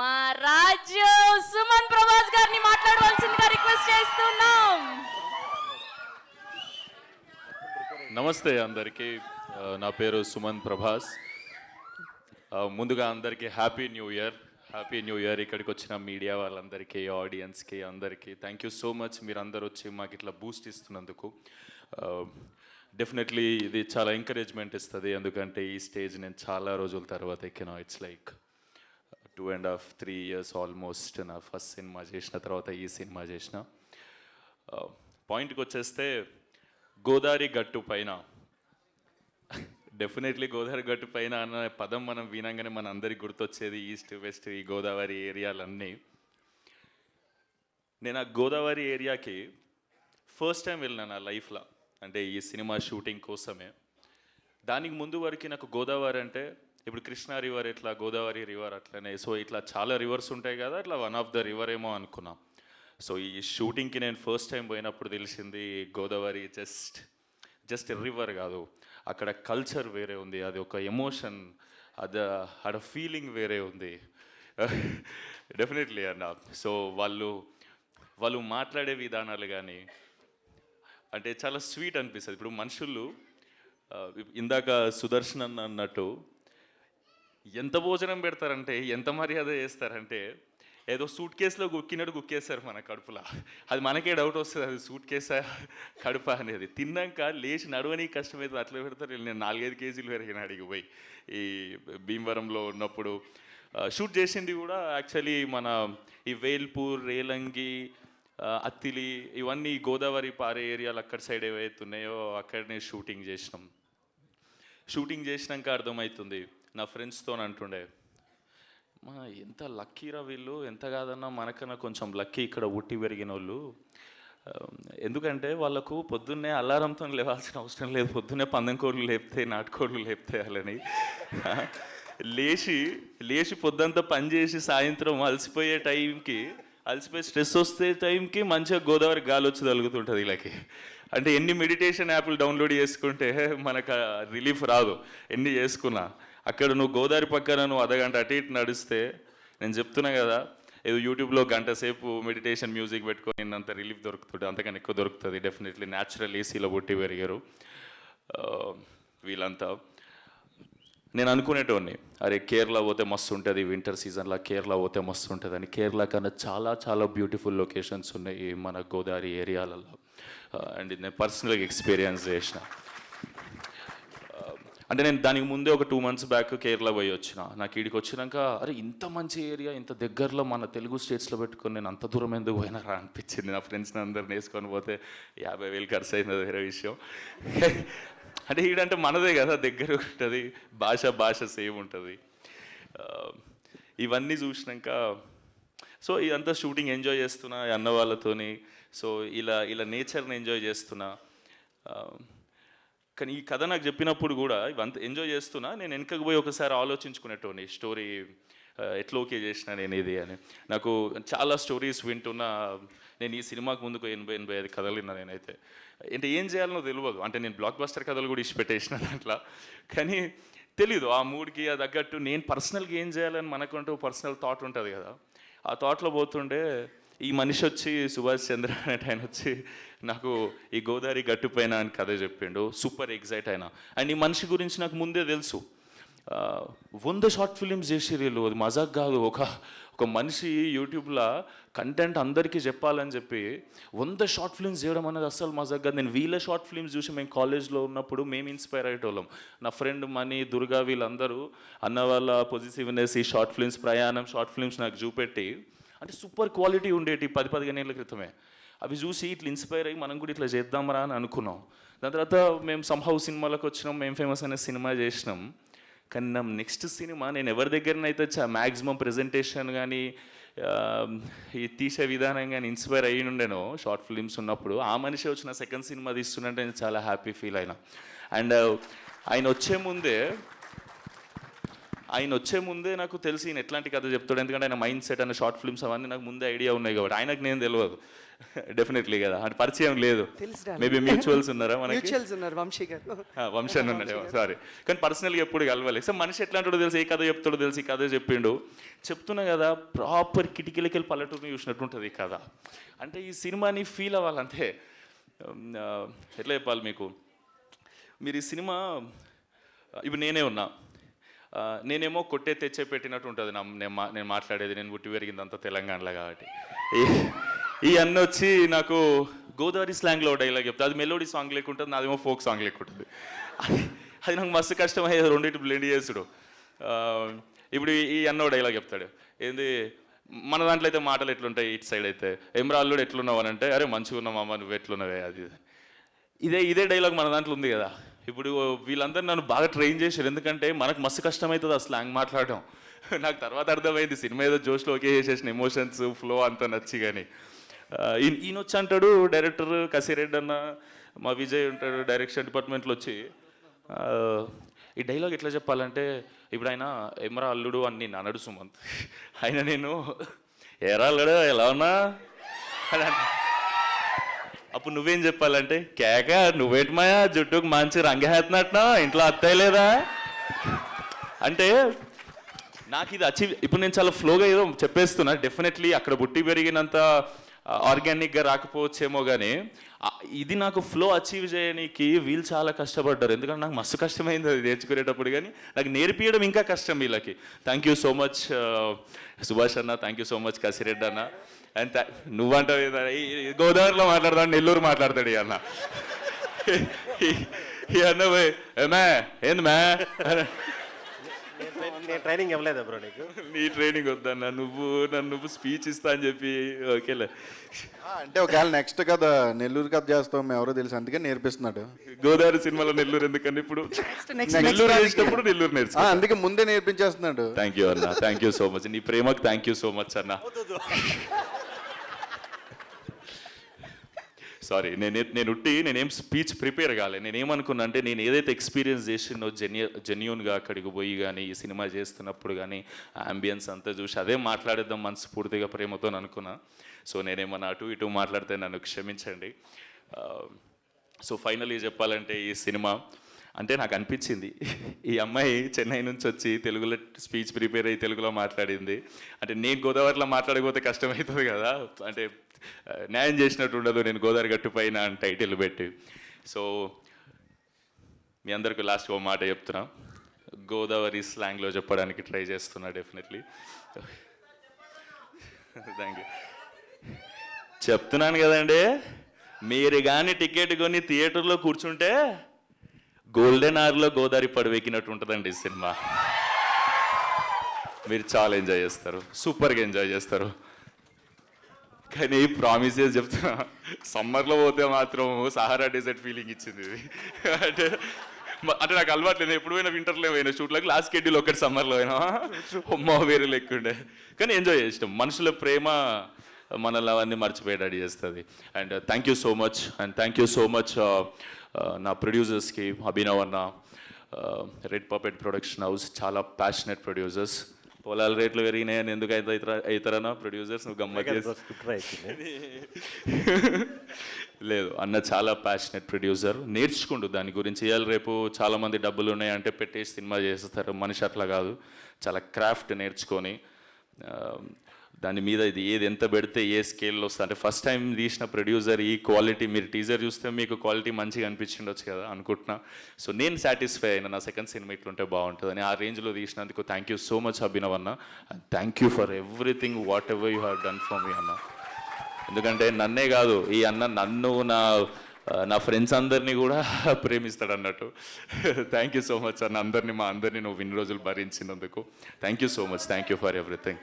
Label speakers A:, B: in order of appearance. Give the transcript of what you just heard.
A: మా రాజు సుమన్ ప్రభాస్ గారిని మాట్లాడవలసిందిగా రిక్వెస్ట్ చేస్తున్నాం.
B: నమస్తే అందరికీ, నా పేరు సుమన్ ప్రభాస్. ముందుగా అందరికీ హ్యాపీ న్యూ ఇయర్. ఇక్కడికి వచ్చిన మీడియా వాళ్ళందరికీ, ఆడియన్స్కి అందరికీ థ్యాంక్ యూ సో మచ్. మీరు అందరు వచ్చి మాకు ఇట్లా బూస్ట్ ఇస్తున్నందుకు డెఫినెట్లీ ఇది చాలా ఎంకరేజ్మెంట్ ఇస్తుంది. ఎందుకంటే ఈ స్టేజ్ నేను చాలా రోజుల తర్వాత ఎక్కినా. It's like 2.5-3 years almost. నా ఫస్ట్ సినిమా చేసిన తర్వాత ఈ సినిమా చేసిన. పాయింట్కి వచ్చేస్తే గోదావరి గట్టు పైన, డెఫినెట్లీ గోదావరి గట్టు పైన అన్న పదం మనం వినంగానే మన అందరికి గుర్తొచ్చేది ఈస్ట్ వెస్ట్, ఈ గోదావరి ఏరియాలన్నీ. నేను ఆ గోదావరి ఏరియాకి ఫస్ట్ టైం వెళ్ళినా నా లైఫ్లో, అంటే ఈ సినిమా షూటింగ్ కోసమే. దానికి ముందు వరకు నాకు గోదావరి అంటే ఇప్పుడు కృష్ణా రివర్ ఎట్లా, గోదావరి రివర్ అట్లనే, సో ఇట్లా చాలా రివర్స్ ఉంటాయి కదా, అట్లా వన్ ఆఫ్ ద రివర్ ఏమో అనుకున్నా. సో ఈ షూటింగ్కి నేను ఫస్ట్ టైం పోయినప్పుడు తెలిసింది గోదావరి జస్ట్ రివర్ కాదు, అక్కడ కల్చర్ వేరే ఉంది, అది ఒక ఎమోషన్, ఆడ ఫీలింగ్ వేరే ఉంది. డెఫినెట్లీ అన్న. సో వాళ్ళు మాట్లాడే విధానాలు కానీ అంటే చాలా స్వీట్ అనిపిస్తుంది. ఇప్పుడు మనుషులు ఇందాక సుదర్శన్ అన్నట్టు ఎంత భోజనం పెడతారంటే, ఎంత మర్యాద చేస్తారంటే, ఏదో సూట్ కేసులో గుక్కినట్టు గుక్కేస్తారు మన కడుపులో. అది మనకే డౌట్ వస్తుంది, అది సూట్ కేసా కడుప అనేది. తిన్నాక లేచి నడవని కష్టమవుతుంది, అట్లా పెడతారు. నేను 4-5 కేజీలు పెరిగిన అడిగి పోయి ఈ భీమవరంలో ఉన్నప్పుడు షూట్ చేసింది కూడా యాక్చువల్లీ మన ఈ వేల్పూర్, రేలంగి, అత్తిలి, ఇవన్నీ గోదావరి పారే ఏరియాలు అక్కడ సైడ్ ఏవైతే ఉన్నాయో అక్కడనే షూటింగ్ చేసినాం. షూటింగ్ చేసినాక అర్థమవుతుంది, నా ఫ్రెండ్స్తో అంటుండే, మా ఎంత లక్కీరా వీళ్ళు, ఎంత కాదన్నా మనకన్నా కొంచెం లక్కీ ఇక్కడ ఉట్టి పెరిగిన వాళ్ళు. ఎందుకంటే వాళ్ళకు పొద్దున్నే అలారంతో లేవాల్సిన అవసరం లేదు, పొద్దున్నే పందెంకోళ్ళు లేపితే, నాటుకోళ్ళు లేపితే వాళ్ళని లేచి పొద్దంతా పనిచేసి సాయంత్రం అలసిపోయి స్ట్రెస్ వస్తే టైంకి మంచిగా గోదావరి గాలి వచ్చి తగులుతుంటుంది వీళ్ళకి. అంటే ఎన్ని మెడిటేషన్ యాప్లు డౌన్లోడ్ చేసుకుంటే మనకు రిలీఫ్ రాదు, ఎన్ని చేసుకున్నా. అక్కడ నువ్వు గోదావరి పక్కన నువ్వు అర్ధగంట అటు ఇటు నడిస్తే, నేను చెప్తున్నా కదా, ఏదో యూట్యూబ్లో గంట సేపు మెడిటేషన్ మ్యూజిక్ పెట్టుకొని అంత రిలీఫ్ దొరుకుతుంది, అంతకన్నా ఎక్కువ దొరుకుతుంది. డెఫినెట్లీ న్యాచురల్ ఏసీలో పుట్టి పెరిగారు వీళ్ళంతా. నేను అనుకునేటోడిని, అరే కేరళ పోతే మస్తు ఉంటుంది, వింటర్ సీజన్లో కేరళ పోతే మస్తు ఉంటుంది అని. కేరళ కన్నా చాలా చాలా బ్యూటిఫుల్ లొకేషన్స్ ఉన్నాయి మన గోదావరి ఏరియాలలో. అండ్ నేను పర్సనల్గా ఎక్స్పీరియన్స్ చేసిన. అంటే నేను దానికి ముందే ఒక 2 months బ్యాక్ కేరళ పోయి వచ్చిన. నాకు ఈడికి వచ్చినాక అరే ఇంత మంచి ఏరియా, ఇంత దగ్గరలో మన తెలుగు స్టేట్స్లో పెట్టుకొని నేను అంత దూరం ఎందుకు పోయినారా అనిపించింది. నా ఫ్రెండ్స్ని అందరిని వేసుకొని పోతే 50,000 ఖర్చు అయింది, వేరే విషయం. అంటే ఈడంటే మనదే కదా, దగ్గర ఉంటుంది, భాష సేమ్ ఉంటుంది. ఇవన్నీ చూసినాక సో ఇదంతా షూటింగ్ ఎంజాయ్ చేస్తున్నా అన్న వాళ్ళతోని. సో ఇలా నేచర్ని ఎంజాయ్ చేస్తున్నా. కానీ ఈ కథ నాకు చెప్పినప్పుడు కూడా ఇవంతా ఎంజాయ్ చేస్తున్నా, నేను వెనకకు పోయి ఒకసారి ఆలోచించుకునేటోని స్టోరీ ఎట్లా ఓకే చేసిన నేను ఇది అని. నాకు చాలా స్టోరీస్ వింటున్నా. నేను ఈ సినిమాకు ముందుకు 80-85 కథలు విన్నా నేనైతే. అంటే ఏం చేయాలనో తెలియదు. అంటే నేను బ్లాక్ బస్టర్ కథలు కూడా ఇచ్చిపెట్టేసిన దాంట్లో, కానీ తెలీదు ఆ మూడ్కి అది తగ్గట్టు నేను పర్సనల్గా ఏం చేయాలని మనకంటూ పర్సనల్ థాట్ ఉంటుంది కదా. ఆ థాట్లో పోతుండే ఈ మనిషి వచ్చి సుభాష్ చంద్ర అనేట ఆయన వచ్చి నాకు ఈ గోదావరి గట్టుపైన అని కథ చెప్పిండు. సూపర్ ఎగ్జైట్ అయినా. అండ్ ఈ మనిషి గురించి నాకు ముందే తెలుసు. 100 షార్ట్ ఫిలిమ్స్ చేసిర్రు, అది మజాక్ కాదు. ఒక మనిషి యూట్యూబ్లో కంటెంట్ అందరికీ చెప్పాలని చెప్పి 100 షార్ట్ ఫిల్మ్స్ చేయడం అనేది అస్సలు మజాక్ కాదు. నేను వీళ్ళ షార్ట్ ఫిల్మ్స్ చూసి మేము కాలేజ్లో ఉన్నప్పుడు మేము ఇన్స్పైర్ అయ్యేటోళ్ళం. నా ఫ్రెండ్ మనీ, దుర్గా వీళ్ళందరూ అన్న వాళ్ళ పొజిటివ్నెస్, ఈ షార్ట్ ఫిల్మ్స్, ప్రయాణం షార్ట్ ఫిల్మ్స్ నాకు చూపెట్టి, అంటే సూపర్ క్వాలిటీ ఉండేటి 10-15 ఏళ్ళ క్రితమే. అవి చూసి ఇట్లా ఇన్స్పైర్ అయ్యి మనం కూడా ఇట్లా చేద్దామరా అని అనుకున్నాం. దాని తర్వాత మేము సంహౌ సినిమాలకు వచ్చినాం, మేము ఫేమస్ అనే సినిమా చేసినాం. కానీ నా నెక్స్ట్ సినిమా నేను ఎవరి దగ్గరనైతే మ్యాక్సిమం ప్రెజెంటేషన్ కానీ ఈ తీసే విధానం కానీ ఇన్స్పైర్ అయ్యి ఉండేనో షార్ట్ ఫిలిమ్స్ ఉన్నప్పుడు, ఆ మనిషి వచ్చిన సెకండ్ సినిమా తీస్తున్నట్టు నేను చాలా హ్యాపీ ఫీల్ అయినా. అండ్ ఆయన వచ్చే ముందే ఆయన వచ్చే ముందే నాకు తెలిసి ఈయన ఎట్లాంటి కథ చెప్తాడు, ఎందుకంటే ఆయన మైండ్ సెట్ అనే షార్ట్ ఫిల్మ్స్ అవన్నీ నాకు ముందే ఐడియా ఉన్నాయి కాబట్టి ఆయనకు నేను తెలియదు డెఫినెట్లీ కదా, అంటే పరిచయం లేదు. మేబీ మ్యూచువల్స్ ఉన్నారా మనకి?
C: మ్యూచువల్స్ ఉన్నారు, వంశీ గారు.
B: వంశీ అని ఉన్నాడు, సారీ. కానీ పర్సనల్గా ఎప్పుడు కలవాలి. సో మనిషి ఎట్లాంటాడో తెలిసి, ఏ కథ చెప్తాడో తెలిసి ఈ కథ చెప్పిండు. చెప్తున్నా కదా, ప్రాపర్ కిటికీలకి వెళ్ళి పల్లెటూరుని చూసినట్టు ఉంటుంది ఈ కథ. అంటే ఈ సినిమాని ఫీల్ అవ్వాలంటే ఎట్లా చెప్పాలి మీకు, మీరు ఈ సినిమా ఇప్పుడు నేనే ఉన్నా, నేనేమో కొట్టే తెచ్చే పెట్టినట్టు ఉంటుంది నేను మాట్లాడేది, నేను పుట్టి పెరిగిందంతా తెలంగాణలో కాబట్టి. ఈ అన్న వచ్చి నాకు గోదావరి స్లాంగ్లో డైలాగ్ చెప్తా, అది మెలోడీ సాంగ్ లేకుంటుంది, నాదేమో ఫోక్ సాంగ్ లేకుంటుంది. అది నాకు మస్తు కష్టమయ్యేది రెండింటి బ్లెండ్ చేసుడు. ఇప్పుడు ఈ అన్న డైలాగ్ చెప్తాడు, ఏంది మన దాంట్లో అయితే మాటలు ఎట్లుంటాయి, ఇటు సైడ్ అయితే ఎమ్రాల్లుడు ఎట్లున్నావు అని అంటే, అరే మంచిగా ఉన్నామమ్మ నువ్వు ఎట్లున్నావే, అది ఇదే డైలాగ్ మన దాంట్లో ఉంది కదా. ఇప్పుడు వీళ్ళందరూ నన్ను బాగా ట్రైన్ చేశారు, ఎందుకంటే మనకు మస్తు కష్టమవుతుంది ఆ స్లాంగ్ మాట్లాడడం. నాకు తర్వాత అర్థమైంది, సినిమా ఏదో జోష్లో ఓకే చేసేసిన, ఎమోషన్స్ ఫ్లో అంతా నచ్చి. కానీ ఈయన వచ్చి అంటాడు, డైరెక్టర్ కసిరెడ్డి అన్న, మా విజయ్ ఉంటాడు డైరెక్షన్ డిపార్ట్మెంట్లో వచ్చి, ఈ డైలాగ్ ఎట్లా చెప్పాలంటే, ఇప్పుడు ఆయన ఎమరా అల్లుడు అని నేను అన్నాడు సుమంత్, ఆయన నేను ఎరా అల్లుడు ఎలా ఉన్నా అని అంటే, అప్పుడు నువ్వేం చెప్పాలంటే, కేక నువ్వేటి మాయా జుట్టుకు మంచి రంగేస్తున్నట్టునా, ఇంట్లో అత్తయ్య లేదా అంటే నాకు ఇది అచీవ్. ఇప్పుడు నేను చాలా ఫ్లోగా ఏదో చెప్పేస్తున్నా, డెఫినెట్లీ అక్కడ పుట్టి పెరిగినంత ఆర్గానిక్గా రాకపోవచ్చేమో, కానీ ఇది నాకు ఫ్లో అచీవ్ చేయడానికి వీళ్ళు చాలా కష్టపడ్డారు, ఎందుకంటే నాకు మస్తు కష్టమైంది అది నేర్చుకునేటప్పుడు. కానీ నాకు నేర్పించడం ఇంకా కష్టం వీళ్ళకి. Thank you so much Subhash అన్న, thank you so much Kasireddy అన్న. అండ్ నువ్వంటావు గోదావరిలో మాట్లాడతాడు, నెల్లూరు మాట్లాడతాడు ఈ అన్న. ఈ అన్న పోయి ఏమే ఏంది మే,
D: ట్రైనింగ్ ఇవ్వలేదా బ్రో నీకు?
B: నీ ట్రైనింగ్ వద్దన్న, నువ్వు స్పీచ్ ఇస్తా అని చెప్పి ఓకేలే.
E: అంటే ఒకవేళ నెక్స్ట్ కథ నెల్లూరు కథ చేస్తాం ఎవరో తెలుసు, అందుకే నేర్పిస్తున్నాడు.
B: గోదావరి సినిమాలో నెల్లూరు ఎందుకని ఇప్పుడు నెల్లూరు వేసినప్పుడు నెల్లూరు నేర్చు,
E: అందుకే ముందే నేర్పించేస్తున్నాడు.
B: థ్యాంక్ యూ అన్న, థ్యాంక్ యూ సో మచ్, నీ ప్రేమకు థ్యాంక్ యూ సో మచ్ అన్న. సారీ, నేనేం స్పీచ్ ప్రిపేర్ కాలే. నేనేమనుకున్నా అంటే, నేను ఏదైతే ఎక్స్పీరియన్స్ చేసినో జెన్యూన్గా అక్కడికి పోయి కానీ ఈ సినిమా చేస్తున్నప్పుడు కానీ అంబియన్స్ అంతా చూసి అదే మాట్లాడేద్దాం మనస్ఫూర్తిగా ప్రేమతో అనుకున్నా. సో నేనేమన్నా అటు ఇటు మాట్లాడితే నన్ను క్షమించండి. సో ఫైనలీ చెప్పాలంటే, ఈ సినిమా అంటే నాకు అనిపించింది, ఈ అమ్మాయి చెన్నై నుంచి వచ్చి తెలుగులో స్పీచ్ ప్రిపేర్ అయ్యి తెలుగులో మాట్లాడింది. అంటే నేను గోదావరిలో మాట్లాడకపోతే కష్టమవుతుంది కదా, అంటే న్యాయం చేసినట్టు ఉండదు నేను గోదావరి గట్టు పైన అని టైటిల్ పెట్టి. సో మీ అందరికీ లాస్ట్ ఒక మాట చెప్తున్నా, గోదావరి స్లాంగ్లో చెప్పడానికి ట్రై చేస్తున్నా డెఫినెట్లీ. Thank you. చెప్తున్నాను కదండి, మీరు కానీ టికెట్ కొని థియేటర్లో కూర్చుంటే గోల్డెన్ అవర్లో గోదావరి పడవెక్కినట్టు ఉంటుందండి ఈ సినిమా. మీరు చాలా ఎంజాయ్ చేస్తారు, సూపర్గా ఎంజాయ్ చేస్తారు. కానీ ప్రామిసెస్ చెప్తున్నా, సమ్మర్లో పోతే మాత్రం సహారా డెజర్ట్ ఫీలింగ్ ఇచ్చింది ఇది. అంటే నాకు అలవాటు లేదు, ఎప్పుడు పోయినా వింటర్లో పోయినా షూట్లకు, లాస్ట్ షెడ్యూల్ ఒకటి సమ్మర్లో అయినా అమ్మ వేరే లెక్కుండే. కానీ ఎంజాయ్ చేస్తాం, మనుషుల ప్రేమ మనల్ని అవన్నీ మర్చిపోయేటట్టు చేస్తుంది. And thank you so much, and thank you so much నా ప్రొడ్యూసర్స్కి, అభినవ్ అన్న, రెడ్ పపెట్ ప్రొడక్షన్ హౌస్, చాలా ప్యాషనెట్ ప్రొడ్యూసర్స్. పొలాల రేట్లు పెరిగినాయని ఎందుకు అవుతారన్నా ప్రొడ్యూసర్స్, నువ్వు గమ్మత్ లేదు అన్న, చాలా ప్యాషనెట్ ప్రొడ్యూసర్, నేర్చుకుంటూ దాని గురించి. ఇవాళ రేపు చాలామంది డబ్బులు ఉన్నాయంటే పెట్టేసి సినిమా చేస్తారు, మనిషి అట్లా కాదు, చాలా క్రాఫ్ట్ నేర్చుకొని దాని మీద ఇది ఏది ఎంత పెడితే ఏ స్కేల్లో వస్తుంది. అంటే ఫస్ట్ టైం తీసిన ప్రొడ్యూసర్ ఈ క్వాలిటీ, మీరు టీజర్ చూస్తే మీకు క్వాలిటీ మంచిగా అనిపించిండొచ్చు కదా అనుకుంటున్నా. సో నేను సాటిస్ఫై అయినా, నా సెకండ్ సినిమా ఇట్లుంటే బాగుంటుందని. ఆ రేంజ్లో తీసినందుకు thank you so much Abhinav అన్న, and thank you for everything whatever you have done for me అన్న. ఎందుకంటే నన్నే కాదు, ఈ అన్న నన్ను నా ఫ్రెండ్స్ అందరినీ కూడా ప్రేమిస్తాడు అన్నట్టు. థ్యాంక్ యూ సో మచ్ అన్న, మా అందరినీ నువ్వు ఇన్ని రోజులు భరించినందుకు thank you so much, thank you for everything.